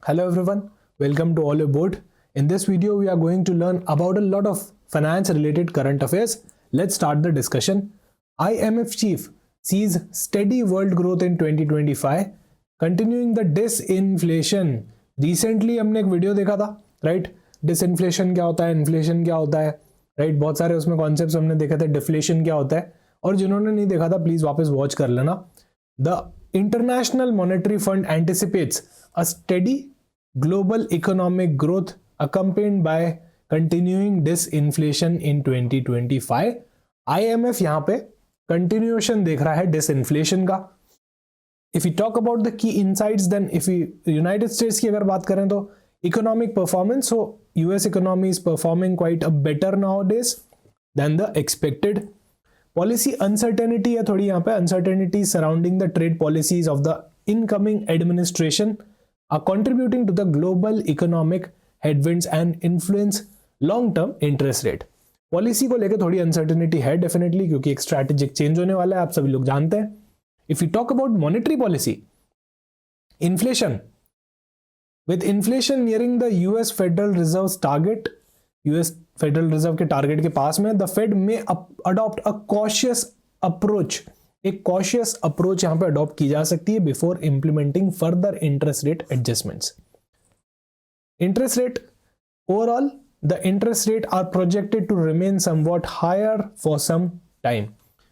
Hello everyone, welcome to All Aboard. In this video, we are going to learn about a lot of finance related current affairs. Let's start the discussion. IMF chief sees steady world growth in 2025, continuing the disinflation. Recently हमने एक video देखा था, right? Disinflation क्या होता है, inflation क्या होता है, right? बहुत सारे उसमें concepts हमने देखे थे, deflation क्या होता है, और जिन्होंने नहीं देखा था प्लीज वापस वॉच कर लेना. The International Monetary Fund anticipates a steady global economic growth accompanied by continuing disinflation in 2025. IMF यहाँ पे continuation देख रहा है disinflation का. If we talk about the key insights, then if we United States की अगर बात करें तो economic performance, so US economy is performing quite a better nowadays than the expected. Policy uncertainty है थोड़ी यहाँ पे, uncertainty surrounding the trade policies of the incoming administration are contributing to the global economic headwinds and influence long-term interest rate. Policy को लेकर थोड़ी uncertainty है definitely, क्योंकि एक स्ट्रैटेजिक चेंज होने वाला है, आप सभी लोग जानते हैं. If you talk about monetary policy, inflation, with inflation nearing the US Federal Reserve target, US Federal Reserve के टारगेट के पास में, the Fed may adopt a cautious approach. एक कॉशियस अप्रोच यहां पे अडॉप्ट की जा सकती है before implementing further interest rate adjustments. Interest rate overall, the interest rate are projected to remain somewhat higher for some time.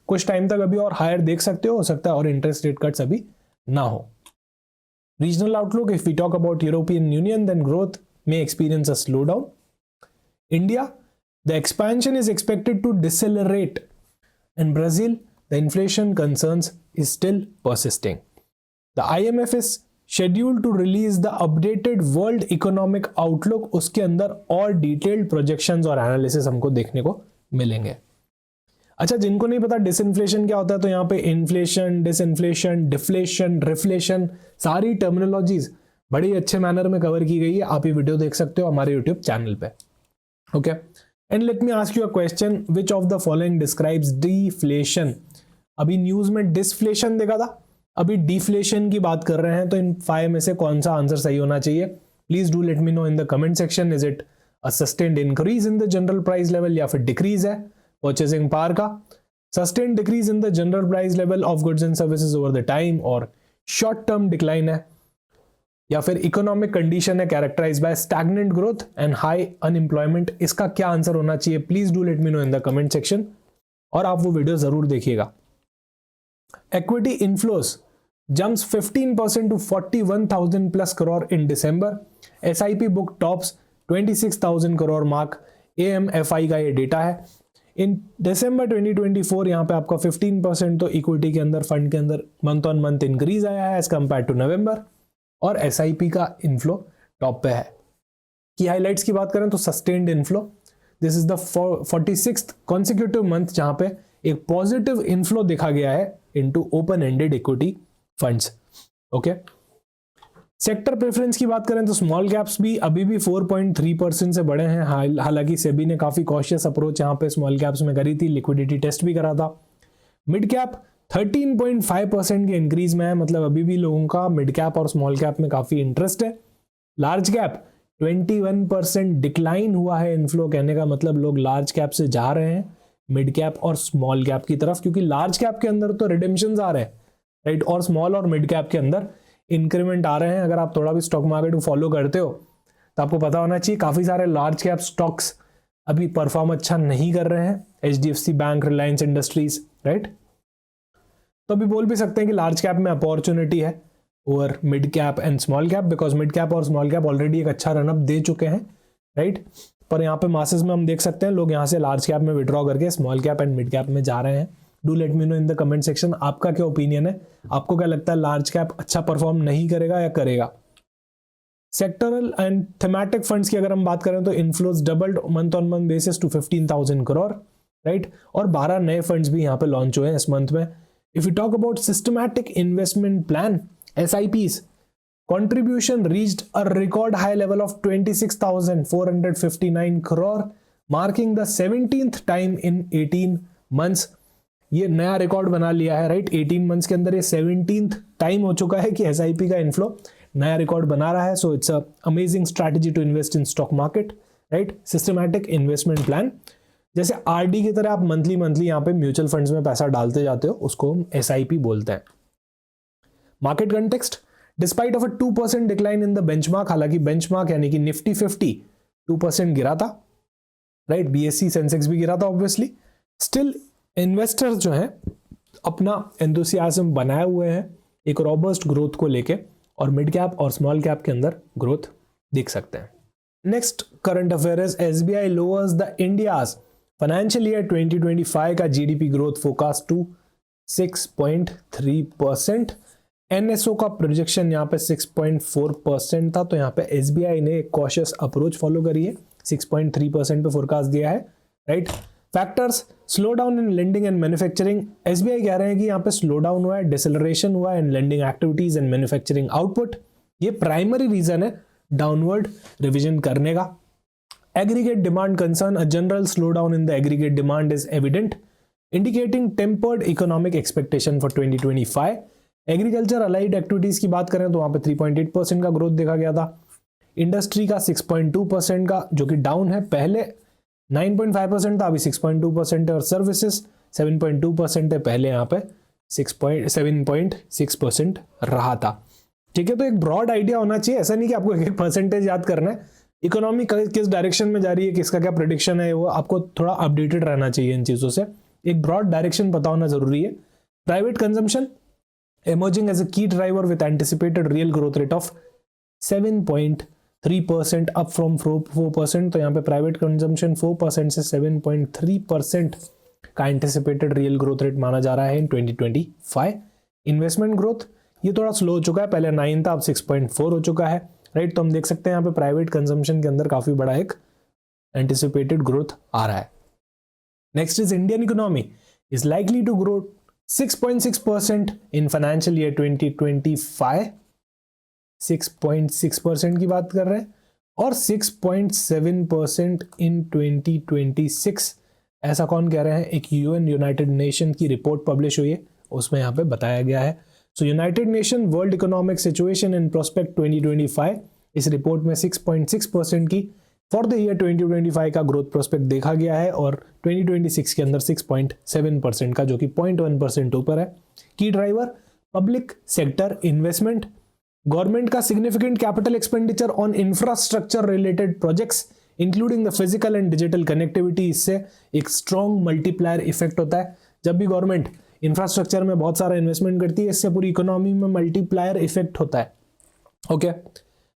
कुछ time तक अभी और हायर देख सकते हो सकता है, और इंटरेस्ट रेट कट्स अभी ना हो. Regional outlook, if we talk about European Union, then growth may experience a slowdown. India, the expansion is expected to decelerate. In Brazil, the inflation concerns is still persisting. The IMF is scheduled to release the updated World Economic Outlook. उसके अंदर और detailed projections और analysis हमको देखने को मिलेंगे. अच्छा, जिनको नहीं पता डिसइन्फ्लेशन क्या होता है, तो यहाँ पे इन्फ्लेशन, डिसइन्फ्लेशन, डिफ्लेशन, रिफ्लेशन, सारी टर्मिनोलॉजीज बड़ी अच्छे मैनर में कवर की गई है. आप ये वीडियो देख सकते हो हमारे यूट्यूब चैनल पे. Okay, and let me ask you a question, which of the following describes deflation. अभी न्यूज में डिसफ्लेशन देखा था, अभी डिफ्लेशन की बात कर रहे हैं, तो इन 5 में से कौन सा आंसर सही होना चाहिए? Please do let me know in the comment section. Is it a sustained increase in the general price level, या फिर डिक्रीज है परचेसिंग पावर का, sustained decrease in the general price level of goods and services over the time, और short term decline है, या फिर economic condition है characterized by stagnant growth and high unemployment. इसका क्या आंसर होना चाहिए? Please do let me know in the comment section, और आप वो वीडियो जरूर देखिएगा. Equity inflows jumps 15% to 41,000 plus crore in December. SIP book tops 26,000 crore mark. AMFI का ये डेटा है. इन दिसंबर 2024 यहाँ पे आपका 15% तो इक्विटी के अंदर, फंड के अंदर मंथ ऑन मंथ इंक्रीज आया है एज कंपेयर टू नवंबर, और एसआईपी का इनफ्लो टॉप पे है. की हाइलाइट्स की बात करें तो sustained inflow, this is the 46th consecutive month जहां पे एक पॉजिटिव इनफ्लो देखा गया है into open ended equity funds. Okay, sector preference की बात करें तो स्मॉल कैप्स भी अभी भी 4.3% से बड़े हैं. हालांकि सेबी ने काफी कॉशियस अप्रोच यहाँ पे स्मॉल कैप्स में करी थी, लिक्विडिटी टेस्ट भी करा था. मिड कैप 13.5% के इंक्रीज में है, मतलब अभी भी लोगों का मिड कैप और स्मॉल कैप में काफी इंटरेस्ट है. लार्ज कैप 21% डिक्लाइन हुआ है इनफ्लो, कहने का मतलब लोग लार्ज कैप से जा रहे हैं मिड कैप और स्मॉल कैप की तरफ, क्योंकि लार्ज कैप के अंदर तो रिडेम्पशंस आ रहे हैं, राइट, और स्मॉल और मिड कैप के अंदर इंक्रीमेंट आ रहे हैं. अगर आप थोड़ा भी स्टॉक मार्केट को फॉलो करते हो तो आपको पता होना चाहिए काफी सारे लार्ज कैप स्टॉक्स अभी परफॉर्म अच्छा नहीं कर रहे हैं. HDFC bank, Reliance industries, right. तो अभी बोल भी सकते हैं कि लार्ज कैप में अपॉर्चुनिटी है over mid cap and small cap, because mid cap और स्मॉल कैप ऑलरेडी एक अच्छा रनअप दे चुके हैं, राइट. पर यहाँ पे मासेस में हम देख सकते हैं लोग यहाँ से लार्ज कैप में विड्रॉ करके small cap and mid cap में जा रहे हैं. Do let me know in the comment section, आपका क्या ओपिनियन है? आपको क्या लगता है, लार्ज कैप अच्छा परफॉर्म नहीं करेगा या करेगा? सेक्टरल एंड थेमेटिक फंड्स की अगर हम बात करें तो inflows doubled month on month basis to 15,000 crore, right, और 12 नए फंड्स भी यहाँ पे लॉन्च हुए हैं इस मंथ में. If you talk about systematic investment plan, SIPs, contribution reached a record high level of 26,459 crore, marking the 17th time in 18 months. ये नया रिकॉर्ड बना लिया है, राइट. 18 मंथ्स के अंदर ये 17th टाइम हो चुका है कि SIP का इनफ्लो नया रिकॉर्ड बना रहा है. So it's a amazing strategy to invest in stock market, right. Systematic investment plan. जैसे आरडी की तरह आप मंथली यहाँ पे म्यूचुअल फंड्स में पैसा डालते जाते हो, उसको हम एसआईपी बोलते हैं. Market context. Despite of a 2% decline in the benchmark, हालांकि बेंचमार्क यानी कि निफ्टी 50 2% गिरा था, राइट. बीएससी सेंसेक्स भी गिरा था ऑब्वियसली. स्टिल इन्वेस्टर्स जो हैं अपना एंथुसियाज्म बनाए हुए हैं एक रोबस्ट ग्रोथ को लेके, और मिड कैप और स्मॉल कैप के अंदर ग्रोथ देख सकते हैं. Next current affair is SBI lowers the India's financial year 2025 का GDP growth forecast to 6.3%. NSO का प्रोजेक्शन यहाँ पे 6.4% था, तो यहाँ पे एसबीआई ने एक कॉशियस अप्रोच फॉलो करी है, 6.3% पे फोरकास्ट दिया है, right. Factors. Slow down in lending and manufacturing. SBI कह रहे हैं कि यहाँ पे स्लो डाउन हुआ है, डिसेलरेशन हुआ है in lending activities and manufacturing output. ये प्राइमरी रीजन है डाउनवर्ड रिविजन करने का. Aggregate demand concern. A general slow down in the aggregate demand is evident, indicating tempered economic expectation for 2025. Agriculture allied activities की बात करें तो वहां पे 3.8% का ग्रोथ देखा गया था. इंडस्ट्री का 6.2% का, जो कि डाउन है, पहले 9.5% था, अभी 6.2% है. और सर्विसेज 7.2% है, पहले यहाँ पे 7.6% रहा था. ठीक है, तो एक ब्रॉड आइडिया होना चाहिए, ऐसा नहीं कि आपको एक परसेंटेज याद करना है. इकोनॉमी किस डायरेक्शन में जा रही है, किसका क्या प्रेडिक्शन है, वो आपको थोड़ा अपडेटेड रहना चाहिए इन चीजों से. एक ब्रॉड डायरेक्शन पता होना जरूरी है. Private consumption emerging as a key driver with anticipated real growth rate of 7.3% up from 4%. तो यहाँ पे प्राइवेट कंजम्पशन 4% से 7.3% का एंटिसिपेटेड रियल ग्रोथ रेट माना जा रहा है इन 2025. इन्वेस्टमेंट ग्रोथ ये थोड़ा स्लो हो चुका है, पहले 9 था, अब 6.4 हो चुका है, राइट. तो हम देख सकते हैं यहाँ पे प्राइवेट कंजम्पशन के अंदर काफी बड़ा एक एंटिसिपेटेड ग्रोथ आ रहा है. Next is Indian economy is likely to grow 6.6% in financial year 2025. 6.6% की बात कर रहे हैं, और 6.7% in 2026. ऐसा कौन कह रहे हैं? एक यूएन यूनाइटेड नेशन की रिपोर्ट पब्लिश हुई है, उसमें यहाँ पे बताया गया है. So United Nation World Economic Situation in Prospect 2025, इस रिपोर्ट में 6.6% की फॉर द ईयर 2025 का ग्रोथ प्रोस्पेक्ट देखा गया है, और 2026 के अंदर 6.7% का, जो कि 0.1% ऊपर है. Key driver public sector investment. Government का significant capital expenditure on infrastructure related projects including the physical and digital connectivity. इससे एक स्ट्रॉन्ग मल्टीप्लायर इफेक्ट होता है. जब भी गवर्नमेंट इंफ्रास्ट्रक्चर में बहुत सारा इन्वेस्टमेंट करती है, इससे पूरी इकोनॉमी में मल्टीप्लायर इफेक्ट होता है. Okay.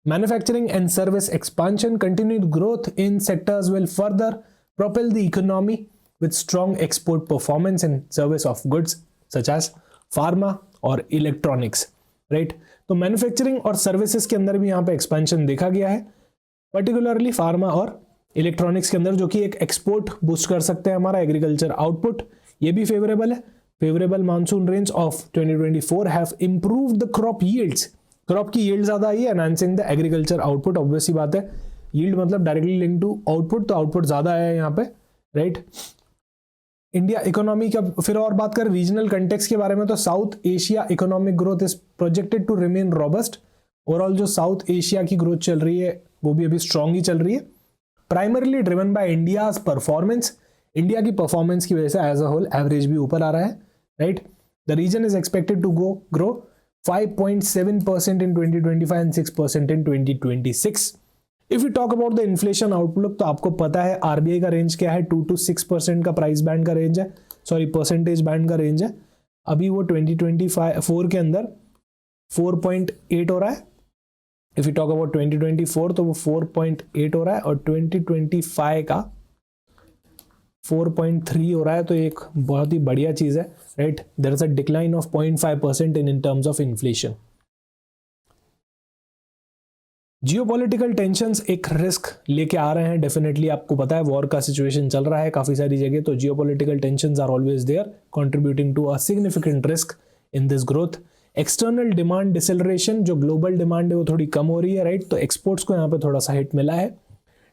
Manufacturing and service expansion. Continued growth in sectors will further propel the economy with strong export performance in service of goods such as pharma और electronics, right? तो manufacturing और services के अंदर भी यहाँ पे एक्सपेंशन देखा गया है, पर्टिकुलरली फार्मा और इलेक्ट्रॉनिक्स के अंदर, जो कि एक एक्सपोर्ट बूस्ट कर सकते हैं हमारा एग्रीकल्चर आउटपुट. ये भी फेवरेबल है. Favourable monsoon range of 2024 have improved the crop yields. Crop की यील्ड ज्यादा आई है, enhancing the agriculture output. Obvious सी बात है, यील्ड मतलब डायरेक्टली लिंक टू आउटपुट, तो आउटपुट ज्यादा आया है यहाँ पे, राइट. इंडिया इकोनॉमी का फिर और बात करें रीजनल कंटेक्स्ट के बारे में, तो South Asia economic growth is projected to remain robust. Overall जो साउथ एशिया की ग्रोथ चल रही है वो भी अभी स्ट्रांग ही चल रही है, primarily driven by India's performance. India की परफॉर्मेंस की वजह से एज अ होल एवरेज भी ऊपर आ रहा है, right. The region is expected to grow 5.7% in 2025 and 6% in 2026. If we talk about the inflation outlook, तो आपको पता है आरबीआई का रेंज क्या है, 2 to 6% का प्राइस बैंड का रेंज है, सॉरी परसेंटेज बैंड का रेंज है. अभी वो 2024 के अंदर 4.8 हो रहा है. इफ यू टॉक अबाउट 2024 तो वो 4.8 हो रहा है, और 2025 का 4.3 हो रहा है. तो एक बहुत ही बढ़िया चीज है, right. There is a decline of 0.5% in terms of inflation. Geopolitical tensions एक रिस्क लेके आ रहे हैं, डेफिनेटली. आपको पता है वॉर का सिचुएशन चल रहा है काफी सारी जगह, तो geopolitical tensions are always there, contributing to a significant risk in this growth. External demand deceleration, जो ग्लोबल डिमांड है वो थोड़ी कम हो रही है, राइट. तो एक्सपोर्ट्स को यहाँ पे थोड़ा सा हिट मिला है.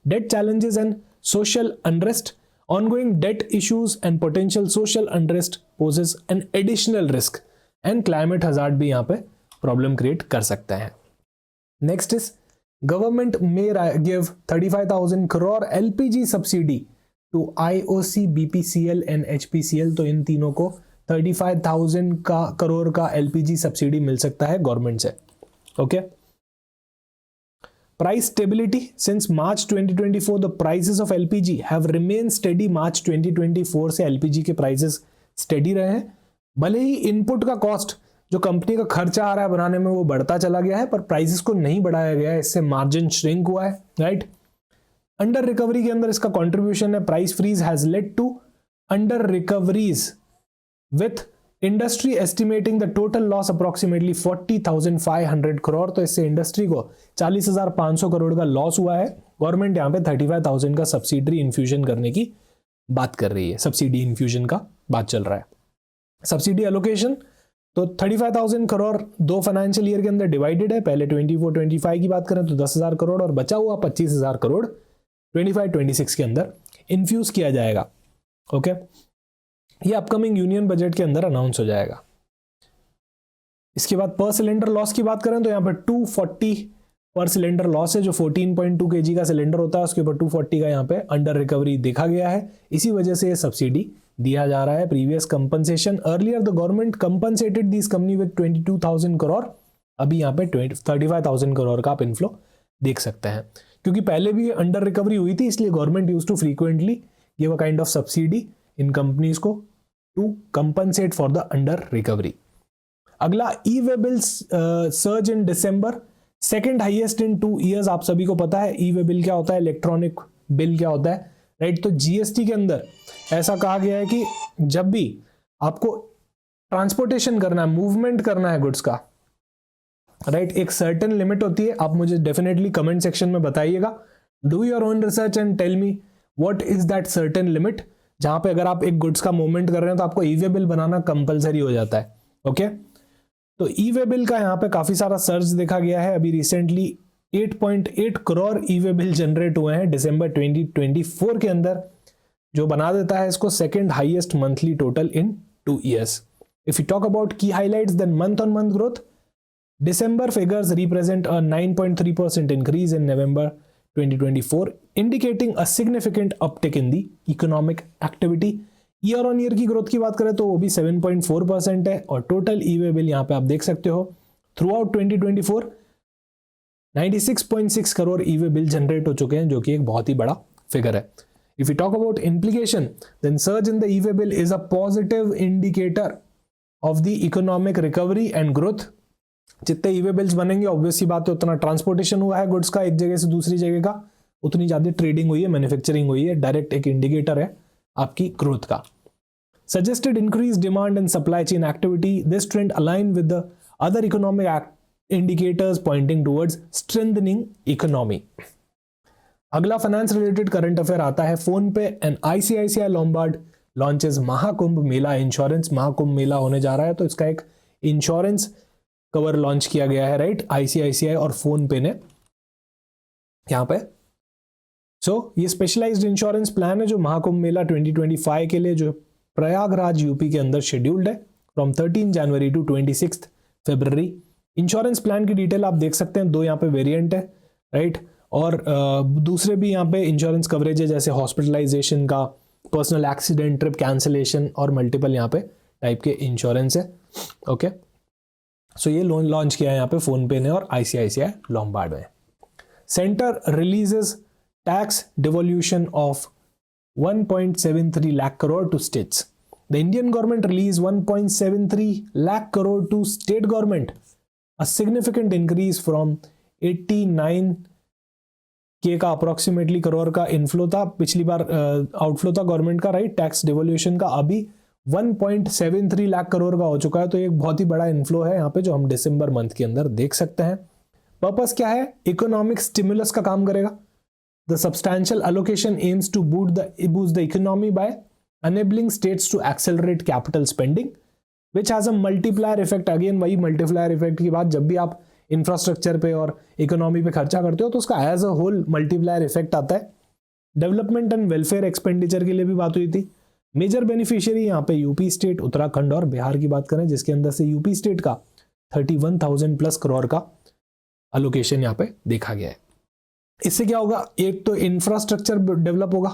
Debt challenges and social unrest. Ongoing debt issues and potential social unrest poses an additional risk, and climate hazard भी यहाँ पे प्रॉब्लम क्रिएट कर सकते हैं. Next is government may give 35,000 crore LPG subsidy to IOC, BPCL and HPCL। तो इन तीनों को 35,000 करोड़ का LPG सब्सिडी मिल सकता है गवर्नमेंट से। Okay, price stability, since March 2024 the prices of LPG have remain steady. March 2024 से LPG के प्राइसेस स्टेडी रहे हैं, भले ही इनपुट का कॉस्ट जो कंपनी का खर्चा आ रहा है बनाने में वो बढ़ता चला गया है, पर प्राइसेस को नहीं बढ़ाया गया है, इससे मार्जिन श्रिंक हुआ है, राइट। अंडर रिकवरी के अंदर इसका कंट्रीब्यूशन है। Price freeze has led to under recoveries with industry estimating the total loss approximately 40,500 crore. तो इससे इंडस्ट्री को 40,500 करोड़ का लॉस हुआ है। गवर्नमेंट यहाँ पे 35,000 का सब्सिडी इन्फ्यूजन करने की बात कर रही है, सब्सिडी इन्फ्यूजन का बात चल रहा है। सब्सिडी एलोकेशन तो 35,000 करोड़ दो फाइनेंशियल ईयर के अंदर डिवाइडेड है। पहले 24-25 की बात करें तो 10,000 करोड़ और बचा हुआ 25,000 करोड़ 25-26 के अंदर इन्फ्यूज किया जाएगा। ओके, ये अपकमिंग यूनियन बजट के अंदर अनाउंस हो जाएगा। इसके बाद पर सिलेंडर लॉस की बात करें तो यहाँ पर 240 पर सिलेंडर लॉस है। जो 14.2 kg का सिलेंडर होता है उसके ऊपर 240 का यहाँ पे अंडर रिकवरी देखा गया है, इसी वजह से ये सब्सिडी दिया जा रहा है। Previous compensation, earlier the government compensated this company with 22,000 crore, अभी यहाँ पे 35,000 करोड़ का आप इनफ्लो देख सकते हैं। क्योंकि पहले भी अंडर रिकवरी हुई थी, इसलिए government use to frequently give a kind of subsidy इन कंपनीज को to compensate for the under recovery. अगला e-way bill surge in December, second highest in 2 years। आप सभी को पता है ई-वे बिल क्या होता है, इलेक्ट्रॉनिक बिल क्या होता है, राइट। तो जीएसटी के अंदर ऐसा कहा गया है कि जब भी आपको ट्रांसपोर्टेशन करना है, मूवमेंट करना है गुड्स का, राइट, एक सर्टेन लिमिट होती है। आप मुझे डेफिनेटली कमेंट सेक्शन में बताइएगा, do your own research and tell me what is that certain limit, जहां पे अगर आप एक गुड्स का मूवमेंट कर रहे हैं तो आपको ई-वे बिल बनाना कंपलसरी हो जाता है। ओके, तो ई-वे बिल का यहाँ पे काफी सारा सर्च देखा गया है। अभी recently 8.8 crore e-way bill generate हुए हैं दिसंबर 2024 के अंदर, जो बना देता है इसको second highest monthly total in 2 years। If you talk about key highlights, then month on month growth, December figures represent a 9.3% increase in November 2024, indicating a significant uptick in the economic activity। Year on year की growth की बात करें तो वो भी 7.4% है। और total e-way bill यहाँ पे आप देख सकते हो through out 2024 96.6 crore e-way bill generate हो चुके हैं, जो कि एक बहुत ही बड़ा फिगर है। If you talk about implication, then surge in the e-way bill is a positive indicator of the economic recovery and growth। जितने ई-वे बिल्स बनेंगे ऑब्वियसली बात है उतना ट्रांसपोर्टेशन हुआ है गुड्स का एक जगह से दूसरी जगह का, उतनी ज्यादा ट्रेडिंग हुई है, मैन्युफैक्चरिंग हुई है, डायरेक्ट एक इंडिकेटर है आपकी ग्रोथ का। Suggested increase demand and supply chain activity, this trend align with the other economic indicators pointing towards strengthening economy. अगला फाइनेंस रिलेटेड करंट अफेयर आता है, PhonePe and ICICI Lombard launches Mahakumbh Mela insurance. Mahakumbh Mela होने जा रहा है तो इसका एक इंश्योरेंस कवर लॉन्च किया गया है, राइट, ICICI और फोन पे ने यहां पे। ये स्पेशलाइज्ड इंश्योरेंस प्लान है जो महाकुंभ मेला 2025 के लिए जो प्रयागराज यूपी के अंदर शेड्यूल्ड है from 13 January to 26 February. Insurance plan की डिटेल आप देख सकते हैं, 2 यहाँ पे वेरिएंट है, राइट, और दूसरे भी यहाँ पे इंश्योरेंस कवरेज है जैसे हॉस्पिटलाइजेशन का, पर्सनल एक्सीडेंट, ट्रिप कैंसिलेशन और मल्टीपल यहाँ पे टाइप के इंश्योरेंस है। ओके, सो ये लोन लॉन्च किया है यहाँ पे फोन पे ने और ICICI लॉम्बार्ड में। Centre releases tax devolution of 1.73 lakh crore to states। The Indian government released 1.73 lakh crore to state government, a significant increase from 89 के का अप्रोक्सीमेटली करोड़ का इनफ्लो था, पिछली बार आउटफ्लो था गवर्नमेंट का, राइट, टैक्स डिवोल्यूशन का। अभी 1.73 लाख करोड़ का हो चुका है, तो एक बहुत ही बड़ा इनफ्लो है यहाँ पे जो हम दिसंबर मंथ के अंदर देख सकते हैं। पर्पस क्या है, इकोनॉमिक स्टिमुलस का काम करेगा। The substantial allocation aims to boost the economy by enabling states to accelerate capital spending which has a multiplier effect। Again वही मल्टीप्लायर इफेक्ट की बात, जब भी आप इंफ्रास्ट्रक्चर पे और इकोनॉमी पे खर्चा करते हो तो उसका as a whole multiplier effect आता है। डेवलपमेंट एंड वेलफेयर एक्सपेंडिचर के लिए भी बात हुई थी। मेजर बेनिफिशियरी यहाँ पे यूपी स्टेट, उत्तराखंड और बिहार की बात करें, जिसके अंदर से यूपी स्टेट का 31,000 प्लस करोड़ का अलोकेशन यहाँ पे देखा गया है। इससे क्या होगा, एक तो इंफ्रास्ट्रक्चर डेवलप होगा,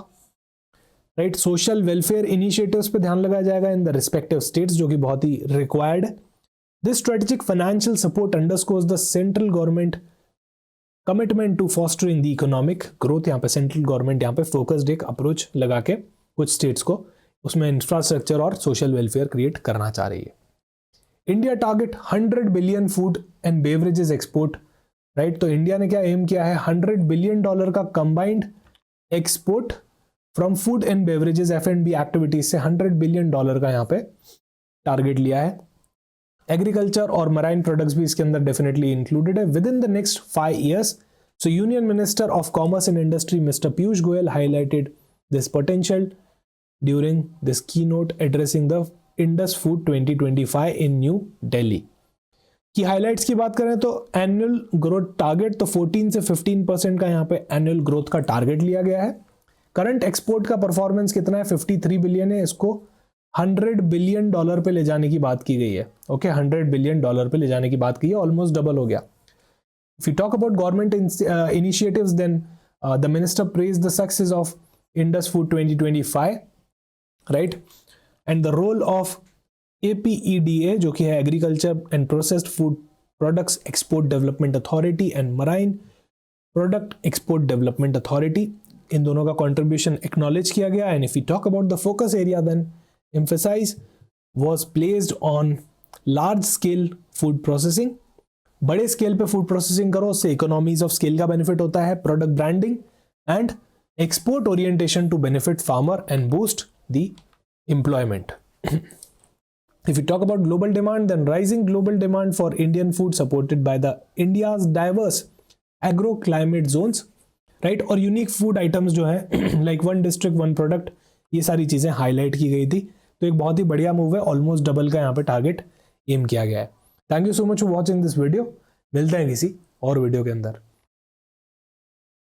राइट, सोशल वेलफेयर इनिशिएटिव्स पे ध्यान लगाया जाएगा इन द रिस्पेक्टिव स्टेट्स, जो कि बहुत ही रिक्वायर्ड है। This strategic financial support underscores the central government commitment to fostering the economic growth. यहाँ पे सेंट्रल गवर्नमेंट यहाँ पे फोकस्ड एक अप्रोच लगा के कुछ स्टेट्स को उसमें इंफ्रास्ट्रक्चर और सोशल वेलफेयर क्रिएट करना चाह रही है। India target 100 billion food and beverages export, right, तो इंडिया ने क्या एम किया है, $100 बिलियन का combined export from food and beverages F&B activities से $100 बिलियन का यहाँ पे टारगेट लिया है। एग्रीकल्चर और मराइन प्रोडक्ट्स भी इसके अंदर डेफिनेटली इंक्लूडेड है with in the next 5 years। So union minister of commerce and industry mister Piyush Goyal highlighted this potential during this keynote addressing the Indus Food 2025 in new Delhi. की highlights की बात करें तो एनुअल ग्रोथ टारगेट तो 14 से 15% का यहाँ पे एनुअल ग्रोथ का टारगेट लिया गया है। करंट एक्सपोर्ट का परफॉर्मेंस कितना है, 53 बिलियन है, इसको $100 बिलियन पे ले जाने की बात की गई है। ओके, $100 बिलियन पे ले जाने की बात की है, ऑलमोस्ट डबल हो गया। If you talk about government initiatives then the minister praise the success of Indus Food 2025, right, and the role of APEDA जो कि है agriculture and processed food products export development authority and marine product export development authority, इन दोनों का contribution acknowledge किया गया। And if you talk about the focus area then emphasize was placed on large scale food processing. बड़े scale पे food processing करो, उससे economies of scale का बेनिफिट होता है, product branding and export orientation to benefit farmer and boost the employment. If you talk about global demand, then rising global demand for Indian food supported by the India's diverse agro-climate zones, right, और unique food items जो है like one district one product, ये सारी चीज़ें highlight की गई थी। तो एक बहुत ही बढ़िया मूव है, ऑलमोस्ट डबल का यहाँ पे टारगेट एम किया गया है। Thank you so much for watching this video. मिलते हैं किसी और वीडियो के अंदर।